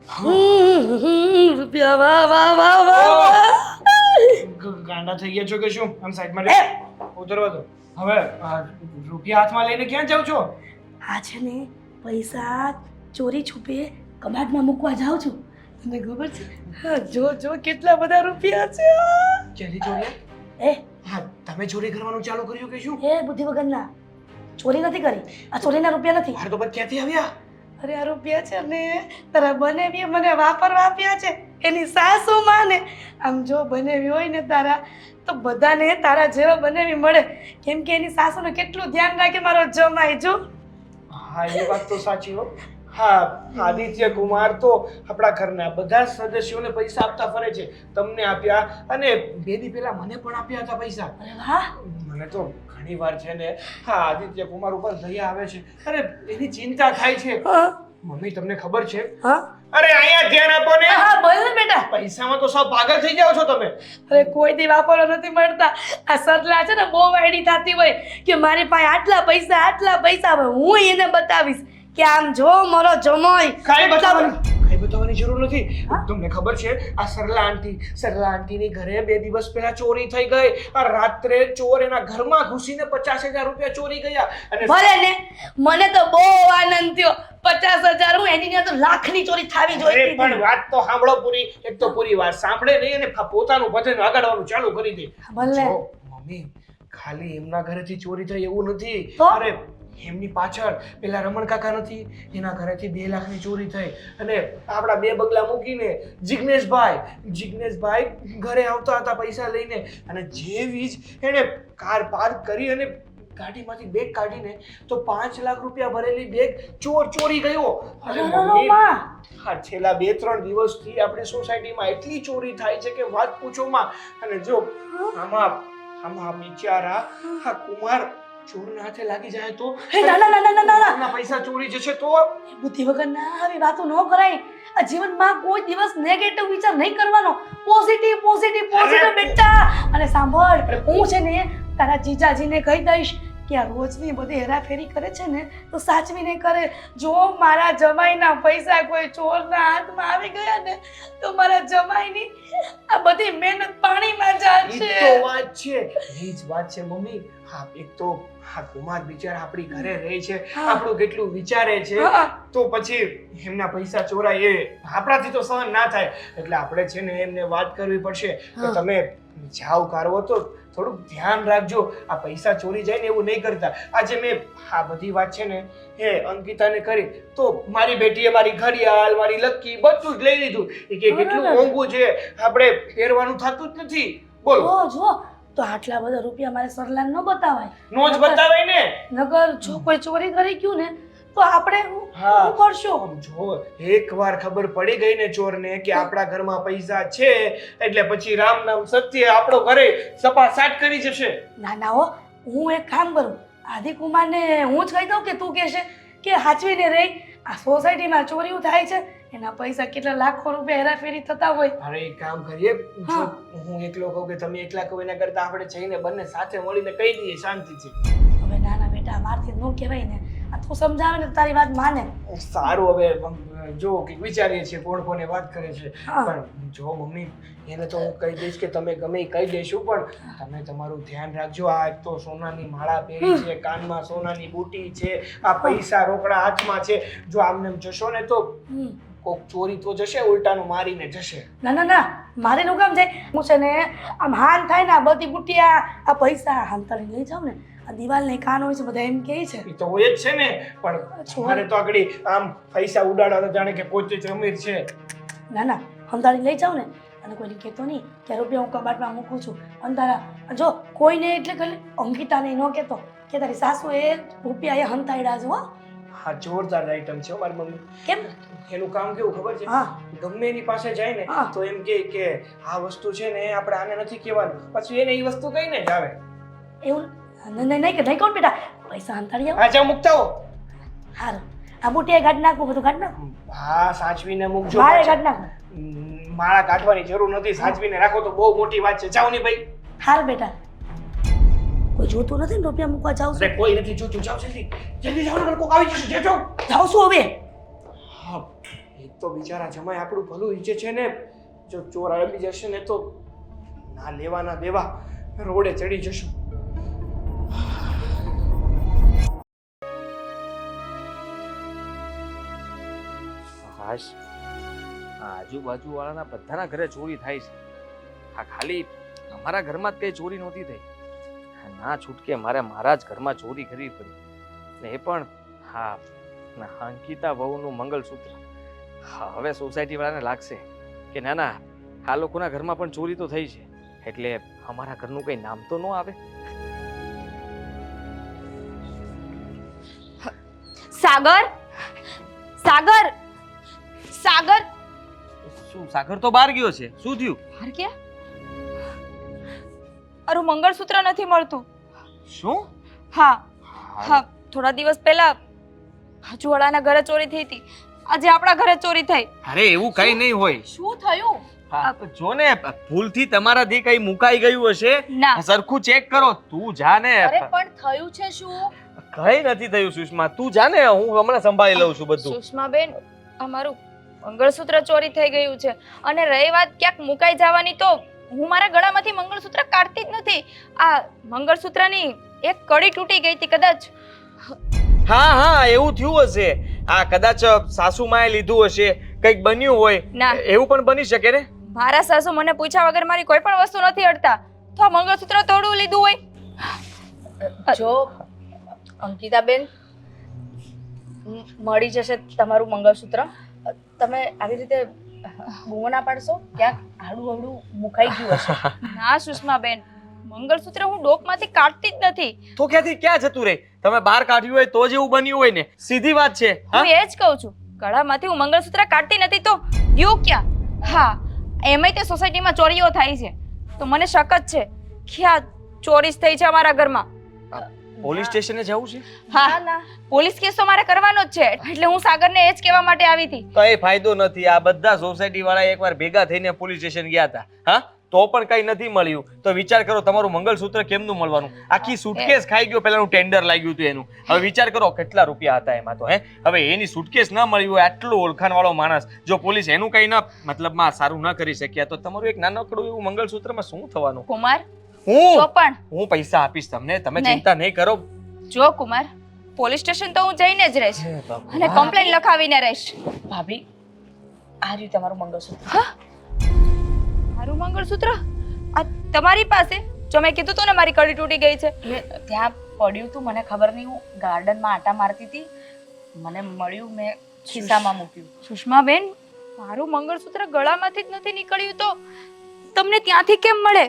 રૂપિયા વાહ વાહ વાહ વાહ ગાંડા થઈ ગયા છો કે શું? આમ સાઈડમાં ઉતરવા દો. હવે રૂપિયા હાથમાં લઈને ક્યાં જાવ છો? આ છે ને પૈસા ચોરી છુપે કબાટમાં મૂકવા જાઉં છું. તને ખબર છે? હા, જો કેટલા બધા રૂપિયા છે. કેલી ચોરી? એ હા, તમે ચોરી કરવાનું ચાલુ કર્યું કે શું? એ બુદ્ધિ વગરના ચોરી નથી કરી. આ ચોરીના રૂપિયા નથી. હાર તો પછી ક્યાંથી આવ્યા? અરે આ રૂપિયા છે ને તારા બનેવી મને વાપરવા આપ્યા છે. એની સાસુ માં ને આમ જો બનેવી હોય ને તારા તો બધાને તારા જેવા બનેવી મળે. કેમ કે એની સાસુને કેટલું ધ્યાન રાખે મારો જમાઈ જો. હા, એ વાત તો સાચી હો. હા, આદિત્ય કુમાર તો આપણા ઘરના બધા જ સદસ્યોને પૈસા આપતા ફરે છે. તમને આપ્યા અને બે દી પહેલા મને પણ આપ્યા હતા પૈસા. અરે વાહ. મને તો ઘણી વાર છે ને હા આદિત્ય કુમાર ઉપર દયા આવે છે. અરે એની ચિંતા થાય છે. હા મમ્મી તમને ખબર છે? હા અરે અહીંયા ધ્યાન આપો ને. હા બોલ ને બેટા. પૈસામાં તો સાવ પાગલ થઈ જાવ છો તમે. અરે કોઈ દી વાપરવા નથી મળતા. આ સરલા છે ને બહુ વાયડી થતી હોય કે મારી પાસે આટલા પૈસા હવે હું એને બતાવીશ કે આમ જો મારો જમાઈ કાઈ બતાવવાની જરૂર નથી. તમને ખબર છે આ સરલા આંટીની ઘરે 2 દિવસ પહેલા ચોરી થઈ ગઈ. આ રાત્રે ચોર એના ઘરમાં ઘૂસીને 50,000 રૂપિયા ચોરી ગયા. અને ભલે ને મને તો બહુ આનંદ થયો. 50,000 હું એની ત્યાં તો લાખની ચોરી થાવી અરે જોઈએ. પણ વાત તો સાંભળો પૂરી. એક તો પૂરી વાત સાંભળે નહીં અને પોતાનું ભજન વગાડવાનું ચાલુ કરી દે. ભલે. જો, મમ્મી ખાલી એમના ઘરેથી ચોરી થઈ એવું નથી. તો? અરે એમની પાછળ પેલા રમણ કાકા નથી એના ઘરેથી 2 લાખની ચોરી થઈ અને આપણા 2 બગલા મૂકીને જિગ્નેશભાઈ ઘરે આવતા હતા પૈસા લઈને અને જેવી જ એને કાર પાર્ક કરી અને ગાડીમાંથી બેગ કાઢીને તો 5 લાખ રૂપિયા ભરેલી બેગ ચોરી ગયો. અરે મમ્મી, હા છેલ્લા 2-3 દિવસથી આપણી સોસાયટીમાં એટલી ચોરી થાય છે કે વાત પૂછો માં. અને જો આમાં બિચારા આ કુમાર ચોરના હાથે લાગી જાય તો ના પૈસા ચોરી જશે તો બુદ્ધિ વગર ના આવી વાતો ન કરાય. આ જીવનમાં કોઈ દિવસ નેગેટિવ વિચાર નહીં કરવાનો. પોઝિટિવ બેટા. અને સાંભળ હું છે ને તારા જીજાજીને કહી દઈશ કે આ રોજની બધી હેરાફેરી કરે છે ને તો સાચવીને કરે. જો મારા જમાઈના પૈસા કોઈ ચોરના હાથમાં આવી ગયા ને તો મારા જમાઈની આ બધી મહેનત પાણીમાં જશે. ઈ તો વાત છે. એ જ વાત છે મમ્મી. હા એક તો હા કુમાર બિચારા આપણી ઘરે રહે છે, આપણું કેટલું વિચારે છે, તો પછી એમના પૈસા ચોરાય એ આપણાથી તો સહન ના થાય. એટલે આપણે છે ને એમને વાત કરવી પડશે કે તમે જાવ કારવો તો થોડુંક ધ્યાન રાખજો. આ પૈસા ચોરી જાય ને એવું નહીં કરતા. આજે મેં આ બધી વાત છે ને એ અંકિતાને કરી તો મારી બેટીએ મારી ઘડિયાળ મારી લક્કી બધું જ લઈ લીધું. એ કે કેટલું મોંઘું છે આપણે પહેરવાનું થતું જ નથી. બોલો જો તો આટલા બધા રૂપિયા મારે સરલાને ન બતાવાય. નો જ બતાવાય ને. નગર જો કોઈ ચોરી કરી ગયું ને તો આપણે શું કરશું? જો એકવાર ખબર પડી ગઈ ને ચોરને કે આપણા ઘરમાં પૈસા છે એટલે પછી રામ નામ સત્ય આપણો ઘરે સપાસાટ કરી જશે. ના હો, હું એક કામ કરું. આદિકુમારને હું જ કહી દઉં કે તું કહેશે કે હાચવીને રહી. આ સોસાયટીમાં ચોરીઓ થાય છે એના પૈસા કેટલા લાખો રૂપિયા હેરાફેરી થતા હોય. અરે એક કામ કરીએ, જો હું એકલો કહું કે તમે એકલા કહો એના કરતા આપણે જઈને બંને સાથે મળીને કહી દઈએ શાંતિથી. હવે નાના બેટા મારથી ન કહેવાય ને. આ તું સમજાવે ને તારી વાત માને. સારું હવે જો કે વિચારીએ છીએ કોણ વાત કરે છે. પણ જો મમ્મી એને તો હું કહી દઈશ કે તમે ગમે એ કહી દઈશું પણ તમે તમારું ધ્યાન રાખજો. આ એક તો સોનાની માળા પહેરી છે, કાનમાં સોનાની બુટી છે, આ પૈસા રોકડા હાથમાં છે. જો આમને જશો ને તો કોક ચોરી તો જશે, ઉલટાનું મારીને જશે. ના મારે નું કામ છે. હું છે ને આમ હાન થાય ને આ બધી બુટિયા આ પૈસા હાંતાળી લઈ જાવ ને આ દિવાલ ને કાન હોય છે બધા એમ કહે છે. એ તો હોય જ છે ને પણ મારે તો આગળ આમ પૈસા ઉડાડવા તો જાણે કે પોતે જ અમીર છે. ના હાંતાળી લઈ જાવ ને અને કોઈને કહેતો નહીં કે રૂપિયા હું કબાટમાં મૂકું છું. અંધારા જો કોઈને એટલે કે અંકિતાને ન કહેતો કે તારી સાસુ એ રૂપિયા એ હંતાડ્યા છે. હા જોરદાર આઈટમ છે મારી મમ્મી. કેમ? એનું કામ કેવું ખબર છે? ગમે એની પાસે જાય ને તો એમ કે આ વસ્તુ છે ને આપણે આને નથી કહેવાનું, પછી એને એ વસ્તુ કહીને જ આવે. એવું નહીં કોણ બેટા પૈસા હંતાડી આવો. હા જાવ મૂકતા હો. હારું આ બુટિયા કાઢ નાખું બધું કાઢ નાખું. હા સાચવીને મૂકજો. મારે કાઢ નાખું. માળા કાઢવાની જરૂર નથી, સાચવીને રાખો તો બહુ મોટી વાત છે. જાવ ને ભાઈ. હાર બેટા કોઈ જોતું નથી ને રૂપિયા મૂકવા જાવ છું. કોઈ નથી જોતું. જાવ જલ્દી જાવ ને કોક આવી જશે. જાવ છું હવે. હા એક તો બિચારા જમાઈ આપણું ભલું ઈચ્છે છે ને, જો ચોર આવી જશે ને તો ના લેવા ના દેવા રોડે ચડી જશું. હાશ, આ આજુબાજુ વાળાના બધાના ઘરે ચોરી થાય છે. આ ખાલી અમારા ઘરમાં જ કઈ ચોરી નહોતી થઈ. ના છૂટકે મારે મારા જ ઘરમાં ચોરી કરવી પડી, ને એ પણ હા અંકિતા વહુનું મંગળસૂત્ર. હા, હવે સોસાયટી વાળાને લાગશે કે ના ના આ લોકોના ઘરમાં પણ ચોરી તો થઈ છે, એટલે અમારા ઘરનું કઈ નામ તો ન આવે. સાગર, સાગર, સાગર. શું સાગર તો બહાર ગયો છે? શું થયું? બહાર ગયા? અરું મંગળસૂત્ર નથી મળતું. શું? હા હા, થોડા દિવસ પહેલા હજુવાળાના ઘરે ચોરી થઈ હતી, આજે આપણા ઘરે ચોરી થઈ. અરે એવું કઈ નહીં હોય. શું થયું? હા, જો ને ભૂલથી તમારાથી કઈ મુકાઈ ગયું હશે. ના, સરખું ચેક કરો. તું જા ને. અરે પણ થયું છે શું? કઈ નથી થયું સુષ્મા, તું જા ને, હું હમણાં સંભાળી લઉં છું બધું. સુષ્માબેન, અમારું મંગળસૂત્ર ચોરી થઈ ગયું છે, અને રહી વાત ક્યાંક મુકાઈ જવાની, તો હું મારા ગળામાંથી મંગળસૂત્ર કાઢતી જ નથી. આ મંગળસૂત્રની એક કડી તૂટી ગઈ હતી કદાચ. હા હા, એવું થયું હશે. હા, કદાચ સાસુમાએ લીધું હશે, કંઈક બન્યું હોય. ના, એવું પણ બની શકે ને. મારા સાસુ મને પૂછ્યા વગર મારી કોઈ પણ વસ્તુ નથી અડતા, તો આ મંગળસૂત્ર તોડવું લીધું હોય. જો અંકિતાબેન, મળી જશે તમારું મંગળસૂત્ર. તમે આવી રીતે બૂમો ના પાડશો, ક્યાંક આડું અવડું મુકાઈ ગયું હશે. ના સુષ્માબેન, મંગળસૂત્ર હું ડોકમાંથી કાઢતી જ નથી. તો ક્યાંથી ક્યાં જતું રહે? તમે બહાર કાઢ્યું હોય તો જ એવું બન્યું હોય ને. સીધી વાત છે. હું એ જ કહું છું, ગળામાંથી હું મંગળસૂત્ર કાઢતી નથી તો ગયું ક્યાં? હા, એમાંય તે સોસાયટીમાં ચોરીઓ થાય છે, તો મને શક જ છે કે આ ચોરી જ થઈ છે અમારા ઘરમાં. પોલીસ સ્ટેશને જવું છે? હા ના, પોલીસ કેસ તો મારે કરવાનો જ છે, એટલે હું સાગરને એ જ કહેવા માટે આવી હતી. કઈ ફાયદો નથી. આ બધા સોસાયટી વાળા એકવાર ભેગા થઈને પોલીસ સ્ટેશન ગયા હતા, હા, તો પણ કઈ નથી મળ્યું. તો વિચાર કરો, તમારું મંગળસૂત્ર કેમનું મળવાનું? આખી સુટકેસ ખાઈ ગયો, પેલાનું ટેન્ડર લાગ્યું હતું એનું. હવે વિચાર કરો કેટલા રૂપિયા હતા એમાં તો. હવે એની સુટકેસ ન મળી હોય, આટલો ઓળખાણ વાળો માણસ, જો પોલીસ એનું કઈ ન મતલબમાં સારું ન કરી શક્યા, તો તમારું એક નાનકડું એવું મંગળસૂત્રમાં શું થવાનું? કુમાર, હું તો પણ હું પૈસા આપીશ તમને, તમે નહીં. ચિંતા નહીં કરો. જો કુમાર, પોલીસ સ્ટેશન તો હું જઈને જ રહીશ અને કમ્પ્લેન લખાવીને રહીશ. ભાભી, આ રહ્યું તમારું મંગળસૂત્ર. મારું મંગળસૂત્ર આ તમારી પાસે? જો મેં કીધું તો ને મારી કડી તૂટી ગઈ છે. એટલે ત્યાં પડ્યું તું, મને ખબર નહીં, હું ગાર્ડનમાં આટા મારતી હતી, મને મળ્યું, મેં ખિસ્સામાં મૂક્યું. સુષ્માબેન, મારું મંગળસૂત્ર ગળામાંથી જ નથી નીકળ્યું તો તમને ત્યાંથી કેમ મળે?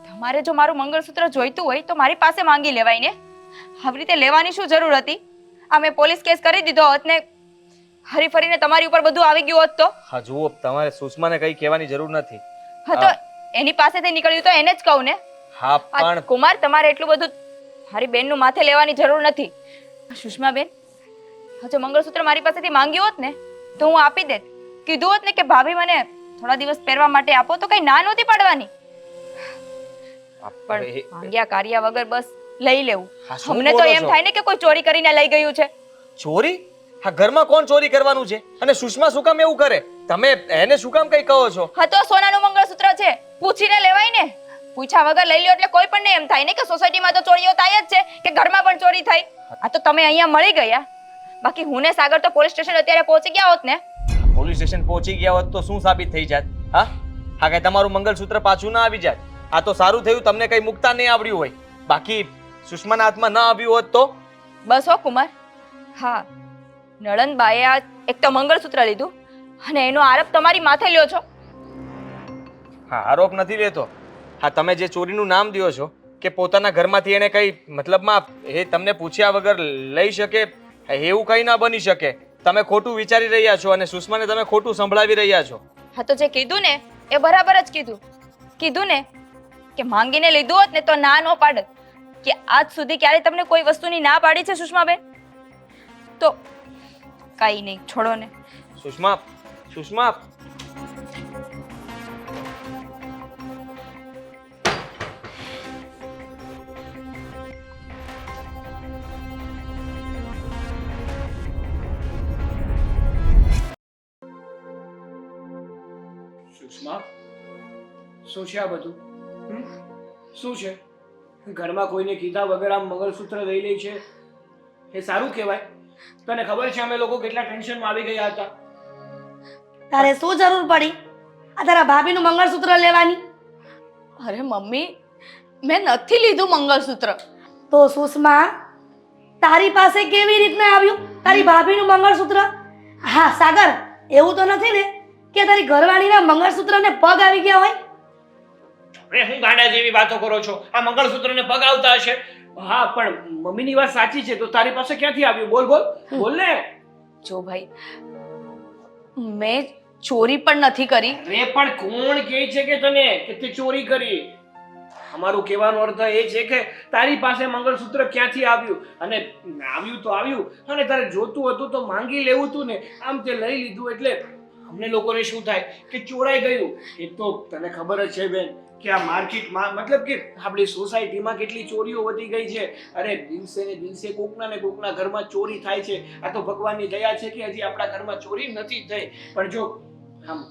તમારે જો મારું મંગળસૂત્ર જોઈતું હોય તો મારી પાસે માંગી લેવાય ને. આવી રીતે લેવાની શું જરૂર હતી? આ મેં પોલીસ કેસ કરી દીધો હોત ને હરી ફરીને તમારી ઉપર બધું આવી ગયું હોત તો. હા જુઓ, તમારે સુષ્માને કઈ કહેવાની જરૂર નથી. હા, તો એની પાસેથી નીકળ્યું તો એને જ કહું ને. હા આ પણ કુમાર, તમારે એટલું બધું મારી બેનનું માથે લેવાની જરૂર નથી. સુષ્માબેન, જો મંગળસૂત્ર મારી પાસેથી માંગ્યું હોત ને તો હું આપી દેત. કીધું હોત ને કે ભાભી મને થોડા દિવસ પહેરવા માટે આપો, તો કઈ ના નહોતી પાડવાની. પણ માંગ્યા કાર્યા વગર બસ લઈ લેવું. હા, શું અમને તો બોલો એમ છો? થાય ને કે કોઈ ચોરી કરીને લઈ ગયું છે. ચોરી? હા, ઘરમાં કોણ ચોરી કરવાનું છે? અને સુષ્મા શું કામ એવું કરે? તમે એને શું કામ કઈ કહો છો? હા, તો સોનાનું મંગળસૂત્ર છે, પૂછીને લેવાય ને. પૂછ્યા વગર લઈ લ્યો એટલે કોઈ પણ એમ થાય ને કે સોસાયટીમાં તો ચોરીઓ થાય જ છે, કે ઘરમાં પણ ચોરી થાય. આ તો તમે અહીંયા મળી ગયા, બાકી હું ને સાગર તો પોલીસ સ્ટેશન અત્યારે પહોંચી ગયા હોત ને. પોલીસ સ્ટેશન પહોંચી ગયા હોત તો શું સાબિત થઈ જાત? હા હા, કઈ તમારું મંગળસૂત્ર પાછું ના આવી જાત. આ તો સારું થયું તમને કઈ મુકતા નહીં આવડ્યું હોય, બાકી સુષ્માના હાથમાં ના આવ્યું હોત તો. બસ હો કુમાર. હા, નળનબાએ આ એક તો મંગળસૂત્ર લીધું અને એનો આરોપ તમારી માથે લ્યો છો. હા, આરોપ નથી લેતો. હા, તમે જે ચોરીનું નામ દ્યો છો કે પોતાના ઘરમાંથી એને કઈ મતલબમાં એ તમને પૂછ્યા વગર લઈ શકે, એવું કઈ ના બની શકે. તમે ખોટું વિચારી રહ્યા છો અને સુષ્માને તમે ખોટું સંભળાવી રહ્યા છો. હા, તો જે કીધું ને એ બરાબર જ કીધું. કીધું ને કે માંગીને લીધું હોત ને તો ના નો પાડત. કે આજ સુધી ક્યારે તમને કોઈ વસ્તુની ના પાડી છે સુષ્માબેન? તો કઈ નહીં, છોડો ને. સુષ્મા, સુષ્મા, શું છે આ બધું? શું છે? ઘરમાં કોઈને કીધા વગર આમ મંગળસૂત્ર લઈ લે છે એ સારું કહેવાય? તને ખબર છે અમે લોકો કેટલા ટેન્શનમાં આવી ગયા હતા? તારે શું જરૂર પડી આ તારા ભાભીનું મંગળસૂત્ર લેવાની? અરે મમ્મી, મેં નથી લીધું મંગળસૂત્ર. તો સુષ્મા, તારી પાસે કેવી રીતના આવ્યું તારી ભાભીનું મંગળસૂત્ર? હા સાગર, એવું તો નથી ને કે તારી ઘરવાળીના મંગળસૂત્રને પગ આવી ગયા હોય? અરે હું ગાંડા જેવી વાતો કરો છો? આ મંગળસૂત્રને પગ આવતા હશે? હા, પણ મમ્મીની વાત સાચી છે. તો તારી પાસે ક્યાંથી આવ્યું? બોલ બોલ બોલ ને. જો ભાઈ, મેં ચોરી પણ નથી કરી. અરે પણ કોણ કહે છે કે તને કે તે ચોરી કરી? અમારું કહેવાનો અર્થ એ છે કે તારી પાસે મંગળસૂત્ર ક્યાંથી આવ્યું? અને આવ્યું તો આવ્યું, અને તારે જોતું હતું તો માંગી લેવું હતું ને. આમ તે લઈ લીધું એટલે અમને લોકોને શું થાય કે ચોરાઈ ગયું. એ તો તને ખબર જ છે બેન કે આ માર્કેટમાં મતલબ કે આપણી સોસાયટીમાં કેટલી ચોરીઓ વધી ગઈ છે. અરે દિવસે ને દિવસે કોકના ને કોકના ઘરમાં ચોરી થાય છે. આ તો ભગવાનની દયા છે કે હજી આપણા ઘરમાં ચોરી નથી થઈ. પણ જો આમ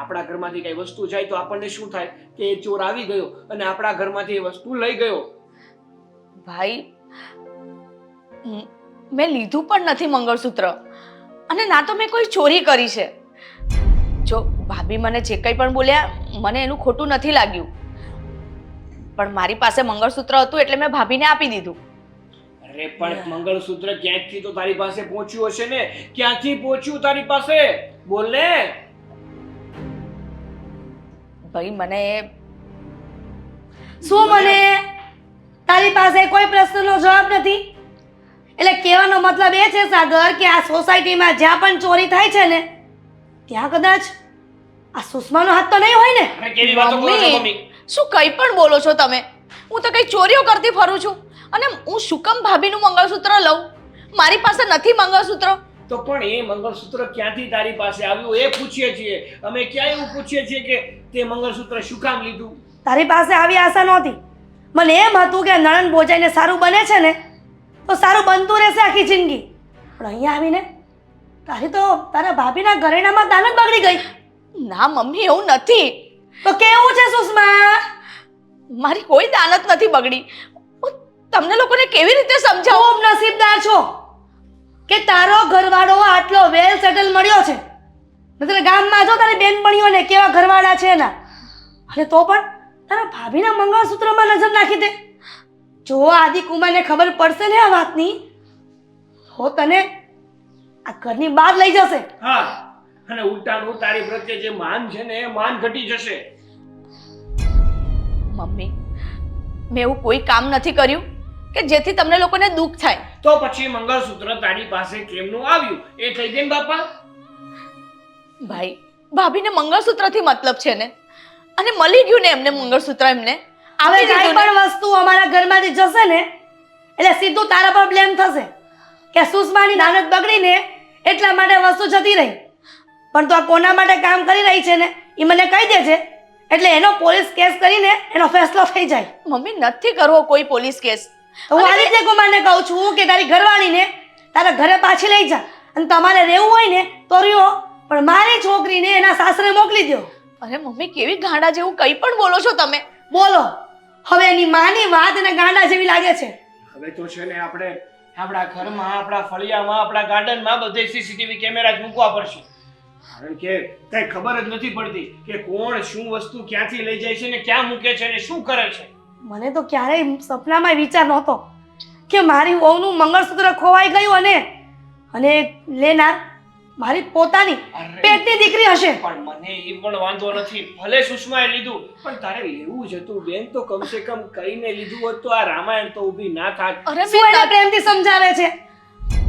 આપણા ઘરમાંથી કઈ વસ્તુ જાય તો આપણને શું થાય કે એ ચોર આવી ગયો અને આપણા ઘરમાંથી એ વસ્તુ લઈ ગયો. ભાઈ, મેં લીધું પણ નથી મંગળસૂત્ર, અને ના તો મેં કોઈ ચોરી કરી છે. જો ભાભી મને જે કંઈ પણ બોલ્યા, મને એનું ખોટું નથી લાગ્યું, પણ મારી પાસે મંગળસૂત્ર હતું એટલે મેં ભાભીને આપી દીધું. અરે પણ મંગળસૂત્ર ક્યાંકથી તો તારી પાસે પહોંચ્યું હશે ને? ક્યાંથી પહોંચ્યું તારી પાસે? બોલ ને. ભાઈ મને શું મને તારી પાસે કોઈ પ્રશ્નનો જવાબ નથી? એટલે કહેવાનો મતલબ એ છે સાગર કે આ સોસાયટીમાં જ્યાં પણ ચોરી થાય છે ને ત્યાં કદાચ આ સુષ્માનો હાથ તો નહીં હોય ને? અરે કેવી વાતો કરો છો મમ્મી? શું કંઈ પણ બોલો છો તમે? હું તો કઈ ચોરીઓ કરતી ફરું છું, અને હું શું કામ ભાભીનું મંગળસૂત્ર લઉં? મારી પાસે નથી મંગળસૂત્ર. તો પણ એ મંગળસૂત્ર ક્યાંથી તારી પાસે આવ્યું એ પૂછીએ છીએ અમે. ક્યાં એવું પૂછીએ છીએ કે તે મંગળસૂત્ર શું કામ લીધું? તારી પાસે આવી આશા નહોતી. મને એમ હતું કે નણંદ ભોજાઈને સારું બને છે ને તો સારું બનતું રહેશે આખી જિંદગી. પણ અહીંયા આવીને તારા ભાભીના ઘરેણામાં દાનત બગડી ગઈ. ના મમ્મી, એવું નથી. તો કેવું છે સુષ્મા? મારી કોઈ દાનત નથી બગડી. હું તમને લોકોને કેવી રીતે સમજાવું? ખૂબ નસીબદાર છો કે તારો ઘરવાળો આટલો વેલ સેટલ મળ્યો છે. નતર ગામમાં જો તારી બેનપણીઓને કેવા ઘરવાળા છે એના. અને તો પણ તારા ભાભીના મંગળસૂત્રમાં નજર નાખી દે. જો આદિકુમારને ખબર પડશે ને આ વાતની તો તને આ ઘરની બહાર લઈ જશે. હા, અને ઉલટાનું તારી પ્રત્યે જે માન છે ને એ માન ઘટી જશે. મમ્મી, મેં એવું કોઈ કામ નથી કર્યું કે જેથી તમને લોકોને દુઃખ થાય. તો પછી મંગળસૂત્ર તારી પાસે કેમનું આવ્યું એ થઈ ગયું બાપા? ભાઈ, ભાભીને મંગળસૂત્રથી મતલબ છે ને, અને મળી ગયું ને એમને મંગળસૂત્ર. એમને હવે કાંઈ પણ વસ્તુ અમારા ઘરમાંથી જશે ને એટલે સીધું તારા પર બ્લેમ થશે કે સુષ્માની દાનત બગડીને એટલા માટે વસ્તુ જતી રહી. પણ તો આ કોના માટે કામ કરી રહી છે ને એ મને કહી દે છે એટલે એનો પોલીસ કેસ કરીને એનો ફેસલો થઈ જાય. મમ્મી, નથી કરવો કોઈ પોલીસ કેસ. તો હું આદિત્ય કુમારને કહું છું કે તારી ઘરવાળીને તારા ઘરે પાછી લઈ જા, અને તમારે રહેવું હોય ને તો રહ્યો, પણ મારી છોકરીને એના સાસરે મોકલી દો. અરે મમ્મી, કેવી ગાંડા જેવું કંઈ પણ બોલો છો તમે. બોલો, હવે એની માની વાત એને ગાંડા જેવી લાગે છે. હવે તો છે ને આપણે આપણા ઘરમાં, આપણા ફળિયામાં, આપણા ગાર્ડનમાં બધે સીસીટીવી કેમેરા જ મૂકવા પડશે. કારણ કે કઈ ખબર જ નથી પડતી કે કોણ શું વસ્તુ ક્યાંથી લઈ જાય છે ને ક્યાં મૂકે છે ને શું કરે છે. મને તો ક્યારેય સપનામાં વિચાર નહોતો કે મારી વહુનું મંગળસૂત્ર ખોવાઈ ગયું અને લેનાર મારી પોતાની પેટની દીકરી હશે. પણ મને એ પણ વાંધો નથી, ભલે સુષ્માએ લીધું, પણ તારે લેવું જ હતું બેન. તો કમસે કમ કઈને લીધું હોત તો આ રામાયણ તો ઊભી ના થાત. અરે શું એને પ્રેમથી સમજાવે છે?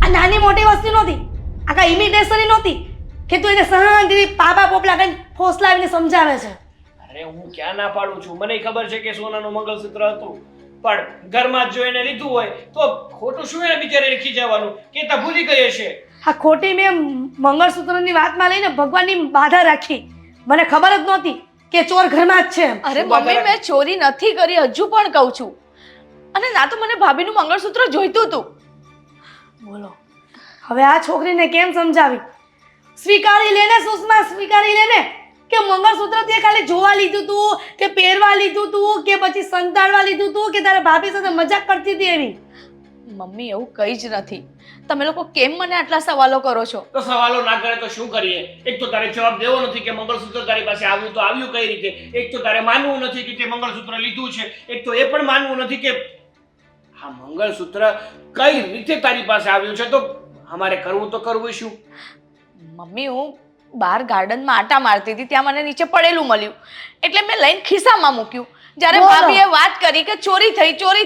આ નાની મોટી વસ્તુ નહોતી, આ કાંઈ ઇમિટેશનની નહોતી કે તું એને શાંતિથી પાપા પોપલા કઈ ફોસલાવીને સમજાવે છે. અરે હું ક્યાં ના પાડું છું, મને ખબર છે કે સોનાનું મંગળસૂત્ર હતું, પણ ઘરમાં જ જો એને લીધું હોય તો ખોટું શું એને બિચારે લખી જવાનું કે તા ભૂલી ગઈ હશે. આ ખોટી મેં મંગળસૂત્રની વાતમાં લઈને ભગવાનની બાધા રાખી. મને ખબર જ નહોતી કે ચોર ઘરમાં જ છે. અરે મમ્મી, મેં ચોરી નથી કરી, હજુ પણ કહું છું. અને ના તો મને ભાભીનું મંગળસૂત્ર જોઈતું હતું. બોલો, હવે આ છોકરીને કેમ સમજાવી? સ્વીકારી લેને સુષ્મા, સ્વીકારી લેને કે મંગળસૂત્ર તે ખાલી જોવા લીધું તું કે પહેરવા લીધું તું કે પછી સંતાડવા લીધું તું કે તારા ભાભી સાથે મજાક કરતી હતી એવી? મમ્મી એવું કંઈ જ નથી. તમે લોકો કેમ મને આટલા સવાલો કરો છો? તો સવાલો ના કરે તો શું કરીએ? એક તો તારે જવાબ દેવો નથી કે મંગળસૂત્ર તારી પાસે આવ્યું તો આવ્યું કઈ રીતે, એક તો તારે માનવું નથી કે તે મંગળસૂત્ર લીધું છે, એક તો એ પણ માનવું નથી કે આ મંગળસૂત્ર કઈ રીતે તારી પાસે આવ્યું છે. તો અમારે કરવું તો કરવું શું? મમ્મી હું બહાર ગાર્ડનમાં આટા મારતી હતી, ત્યાં મને નીચે પડેલું મળ્યું એટલે મેં લઈને ખિસ્સામાં મૂક્યું. જ્યારે બોલો. ભાભીએ વાત કરી કે ચોરી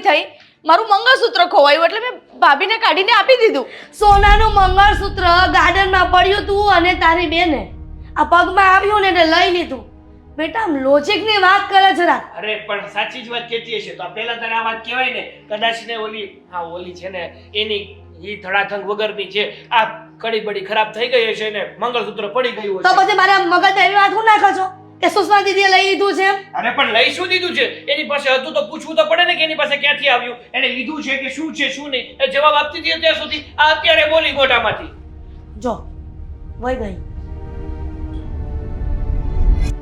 થઈ, મારું મંગળસૂત્ર ખોવાયું એટલે મેં ભાભીને કાઢીને આપી દીધું. સોનાનું મંગળસૂત્ર ગાર્ડનમાં પડ્યું તું અને તારી બેને આ પગમાં આવ્યું ને એટલે લઈ લીધું. બેટા આમ લોજિકની વાત કરે જરા. અરે પણ સાચી જ વાત કહેતી હશે તો આ પહેલા તારે આ વાત કહેવાય ને. કદાચ ને ઓલી છે ને એની ઈ ધડાધંગ વગરની છે, આ કડી બડી ખરાબ થઈ ગઈ હશે ને મંગળસૂત્ર પડી ગયું તો હશે. પછી મારા મગજ એવી વાત હું નાખો છો કે સુષ્મા દીદીએ લઈ લીધું છે એમ? અરે પણ લઈ શું દીધું છે? એની પાસે હતું તો પૂછવું તો પડે ને કે એની પાસે ક્યાંથી આવ્યું, એને લીધું છે કે શું છે શું નહીં. એ જવાબ આપતી હતી અત્યાર સુધી, આ અત્યારે બોલી ગોટામાંથી. જો વહી ગઈ